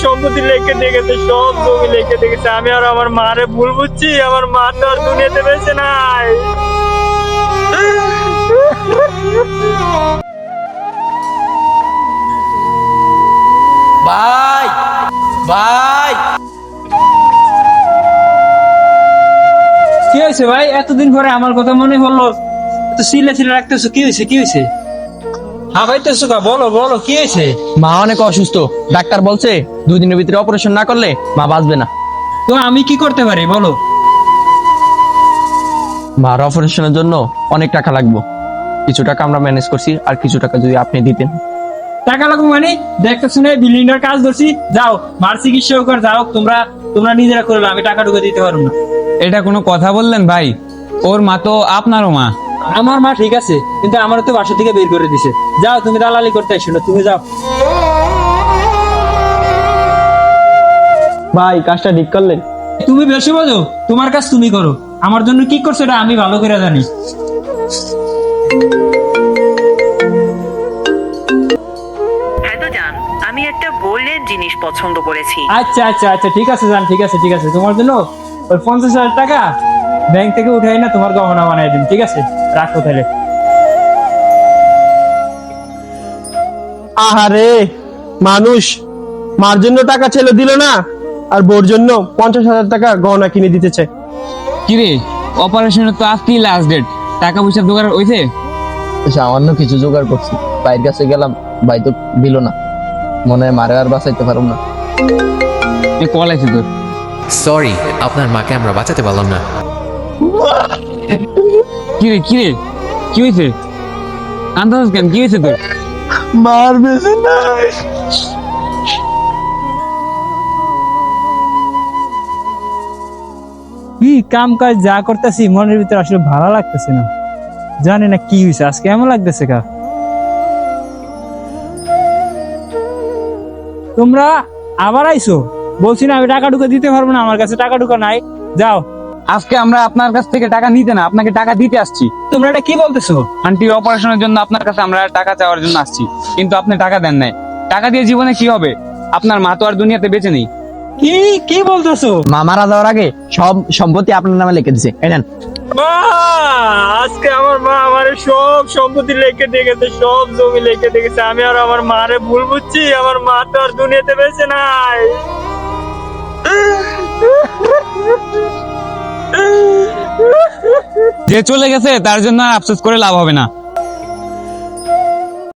সম্পত্তি লিখে দিয়ে গেছে, সব জমি লিখে দিয়ে গেছে। আমি আর আমার মারে ভুল বুঝছি, আমার মা তো আর দুনিয়াতে বেঁচে নাই। ভাই ভাই কি হয়েছে ভাই? এতদিন পরে আমার কথা মনে হলো, তো সিলে সিলে রাখতেছো, কি হয়েছে কি হয়েছে? হ্যাঁ ভাই তো বলো বলো কি হয়েছে? মা অনেক অসুস্থ, ডাক্তার বলছে 2 দিনের ভিতরে অপারেশন না করলে মা বাঁচবে না। তো আমি কি করতে পারি বলো? মার অপারেশনের জন্য অনেক টাকা লাগবে, কিছু টাকা আমরা ম্যানেজ করছি, আর কিছু টাকা যদি আপনি দিতেন। টাকা লাগবে মানে? দেখতে শুনে বিল্ডিংটার কাজ ধরছি, যাও মার চিকিৎসা কর, যাও তোমরা তোমরা নিজেরা করবে, আমি টাকা ঢুকে দিতে পারবো না। এটা কোনো কথা বললেন ভাই? ওর মা তো আপনারও মা। আমার মা ঠিক আছে, কিন্তু আমার তো বাসা থেকে বের করে দিছে। যাও তুমি দালালি করতে আসো না, তুমি যাও। ভাই কাজটা ঠিক করলেন? তুমি বেশি বোঝো, তোমার কাজ তুমি করো, আমার জন্য কি করছো এটা আমি ভালো করে জানি। হ্যাঁ তো জান, আমি একটা গোল্ডের জিনিস পছন্দ করেছি। আচ্ছা আচ্ছা আচ্ছা ঠিক আছে জান, ঠিক আছে ঠিক আছে, তোমার জন্য ওই 50,000 টাকা ব্যাংক থেকে উঠাই না তোমার গহনা বানাই দিন, ঠিক আছে? রাখো তাহলে। আহারে, মানুষ মার জন্য টাকা ছেলে দিল না, আর বোর জন্য 50,000 টাকা গহনা কিনে দিতেছে। কিরে, অপারেশনের তো আজকেই লাস্ট ডেট, টাকা পয়সা জোগাড় হয়েছে? সামান্য কিছু জোগাড় করছি, ভাইয়ের কাছে গেলাম, ভাই তো দিল না, মনে হয় মারে আর বাঁচাইতে পারব না। কল আছে তোর? সরি, আপনার মাকে আমরা বাঁচাতে পারলাম না। কিরে কিরে, কি হয়েছে? কান্দাস কেন, কি হয়েছে তোর? মার বেঁচে নাই। কি কাম কাজ যা করতেছি মনের ভিতরে আসলে ভালো লাগতেছে না, জানি না কি হয়েছে আজকে এমন লাগতেছে। কা তোমরা আবার আইছো? বলছি না আমি টাকা ঢুকে দিতে পারবো না, আমার কাছে টাকা ঢুকা নাই। যাও। আজকে আমরা আপনার কাছ থেকে টাকা নিতে না, আপনাকে টাকা দিতে আসছি। তোমরা এটা কি বলতেছো? আন্টির অপারেশনের জন্য আপনার কাছে আমরা টাকা চাওয়ার জন্য আসছি, কিন্তু আপনি টাকা দেন নাই। টাকা দিয়ে জীবনে কি হবে? আপনার মা তো আর দুনিয়াতে বেঁচে নেই। কি কি বলতেছো? মা মারা যাওয়ার আগে সব সম্পত্তি আপনার নামে লিখে দিছে, এই নেন। মা, আজকে আমার মা আমার সব সম্পত্তি লিখে দিয়ে গেছে, সব জমি লিখে দিয়ে গেছে। আমি আর আমার মারে ভুল বুঝছি, আমার মা তো আর দুনিয়াতে বেঁচে নাই। যে চলে গেছে তার জন্য আর আফসোস করে লাভ হবে না।